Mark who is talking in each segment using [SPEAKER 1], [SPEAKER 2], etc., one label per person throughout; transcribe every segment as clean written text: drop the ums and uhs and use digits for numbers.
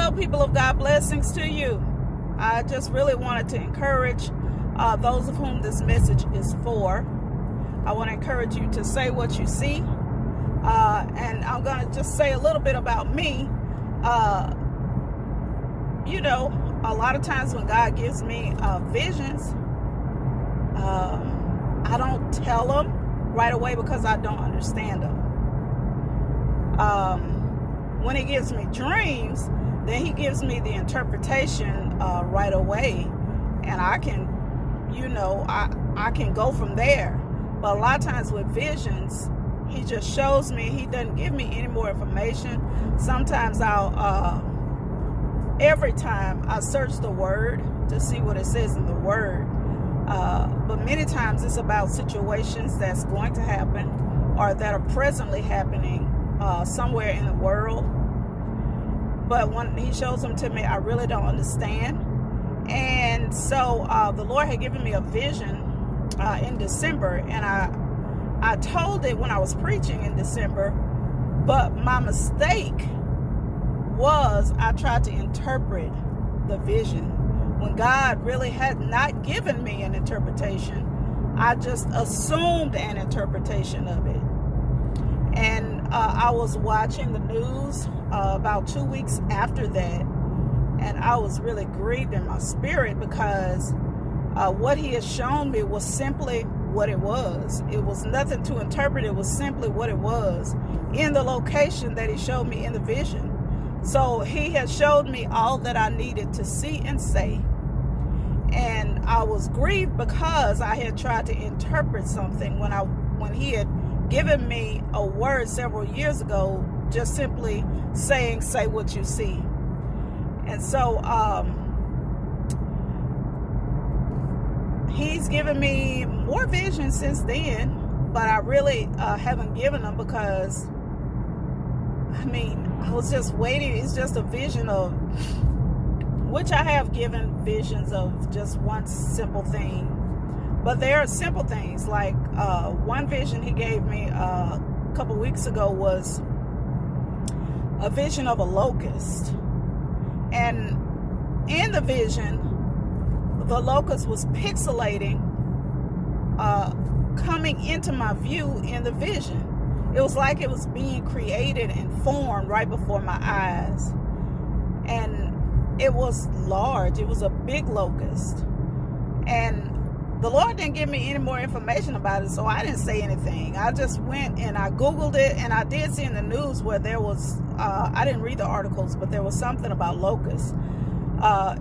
[SPEAKER 1] Hello, people of God, blessings to you. I just really wanted to encourage those of whom this message is for. I want to encourage you to say what you see. And I'm going to just say a little bit about me. A lot of times when God gives me visions, I don't tell them right away because I don't understand them. When he gives me dreams, then he gives me the interpretation right away, and I can, I can go from there. But a lot of times with visions, he just shows me. He doesn't give me any more information. Sometimes every time I search the word to see what it says in the word. But many times it's about situations that's going to happen or that are presently happening somewhere in the world. But when he shows them to me, I really don't understand. And so the Lord had given me a vision in December, and I told it when I was preaching in December, but my mistake was I tried to interpret the vision when God really had not given me an interpretation. I just assumed an interpretation of it. And I was watching the news about 2 weeks after that, and I was really grieved in my spirit because what he had shown me was simply what it was. It was nothing to interpret. It was simply what it was in the location that he showed me in the vision. So he had showed me all that I needed to see and say. And I was grieved because I had tried to interpret something when he had given me a word several years ago, just simply saying, say what you see. And so he's given me more visions since then, but I really haven't given them because, I was just waiting. It's just a vision of, which I have given visions of just one simple thing. But there are simple things, like one vision he gave me a couple weeks ago was a vision of a locust. And in the vision, the locust was pixelating, coming into my view in the vision. It was like it was being created and formed right before my eyes. And it was large. It was a big locust. And the Lord didn't give me any more information about it, so I didn't say anything. I just went and I Googled it, and I did see in the news where there was, I didn't read the articles, but there was something about locusts.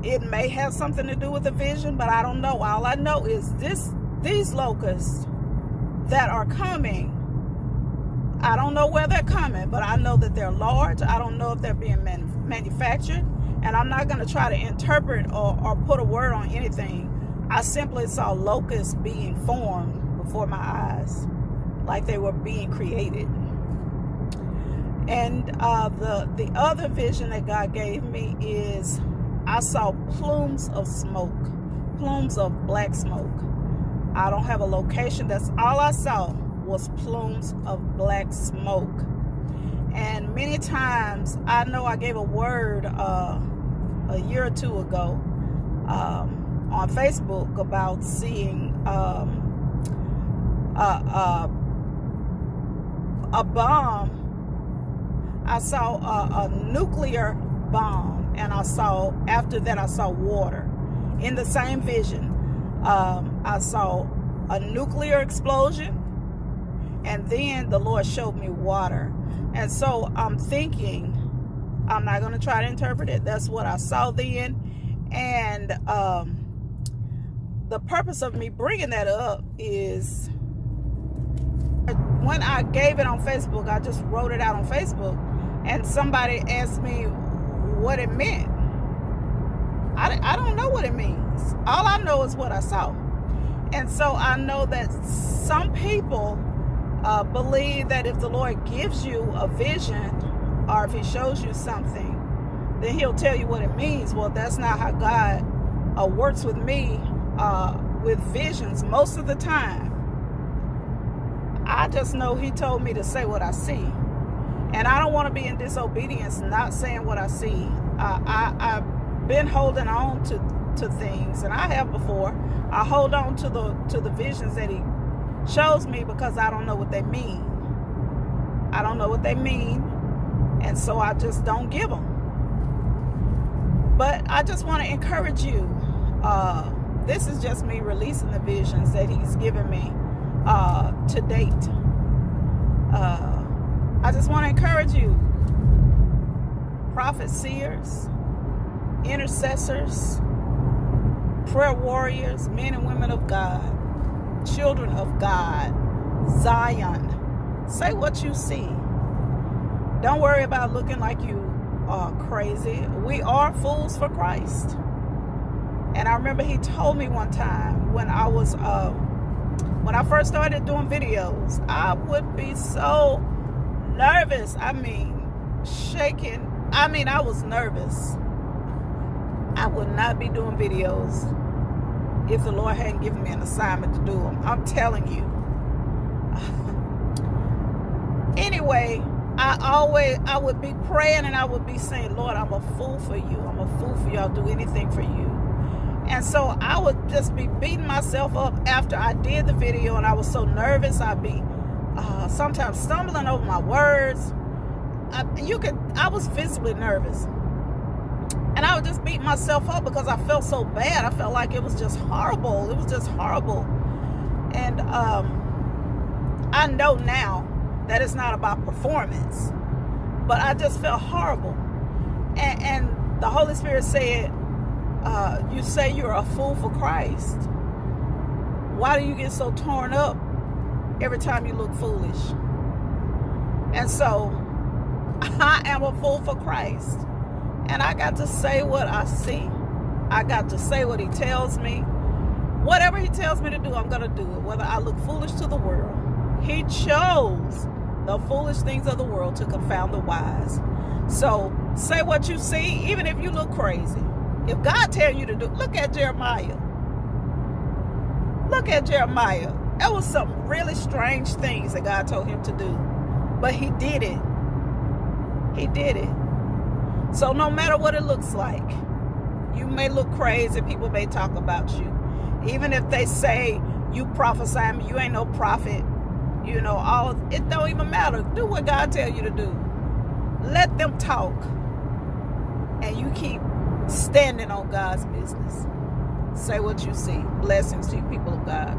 [SPEAKER 1] It may have something to do with the vision, but I don't know. All I know is these locusts that are coming, I don't know where they're coming, but I know that they're large. I don't know if they're being manufactured, and I'm not going to try to interpret or put a word on anything. I simply saw locusts being formed before my eyes, like they were being created. And the other vision that God gave me is I saw plumes of smoke, plumes of black smoke. I don't have a location. That's all I saw was plumes of black smoke. And many times, I know I gave a word a year or two ago on Facebook about seeing a bomb. I saw a nuclear bomb, and after that I saw water. In the same vision, I saw a nuclear explosion, and then the Lord showed me water. And so I'm thinking, I'm not going to try to interpret it. That's what I saw then. And the purpose of me bringing that up is when I gave it on Facebook, I just wrote it out on Facebook, and somebody asked me what it meant. I don't know what it means. All I know is what I saw. And so I know that some people believe that if the Lord gives you a vision, or if he shows you something, then he'll tell you what it means. Well, that's not how God works with me with visions most of the time. I just know he told me to say what I see. And I don't want to be in disobedience, not saying what I see. I've been holding on to things, and I have before. I hold on to the visions that he shows me because I don't know what they mean. I don't know what they mean, and so I just don't give them. But I just want to encourage you. This is just me releasing the visions that he's given me to date. I just want to encourage you, prophets, seers, intercessors, prayer warriors, men and women of God, children of God, Zion. Say what you see. Don't worry about looking like you are crazy. We are fools for Christ. And I remember he told me one time when I first started doing videos, I would be so nervous. I mean, shaking. I mean, I was nervous. I would not be doing videos if the Lord hadn't given me an assignment to do them. I'm telling you. Anyway, I would be praying and I would be saying, Lord, I'm a fool for you. I'm a fool for you. I'll do anything for you. And so I would just be beating myself up after I did the video, and I was so nervous. I'd be sometimes stumbling over my words. I was visibly nervous. And I would just beat myself up because I felt so bad. I felt like it was just horrible. It was just horrible. And I know now that it's not about performance, but I just felt horrible. And the Holy Spirit said, you say you're a fool for Christ. Why do you get so torn up every time you look foolish? And so I am a fool for Christ. And I got to say what I see. I got to say what he tells me. Whatever he tells me to do, I'm going to do it. Whether I look foolish to the world. He chose the foolish things of the world to confound the wise. So say what you see, even if you look crazy. If God tells you to do, look at Jeremiah. Look at Jeremiah. There was some really strange things that God told him to do. But he did it. He did it. So no matter what it looks like, you may look crazy. People may talk about you. Even if they say you prophesy, you ain't no prophet. You know, it don't even matter. Do what God tells you to do. Let them talk. And you keep standing on God's business. Say what you see. Blessings to you, people of God.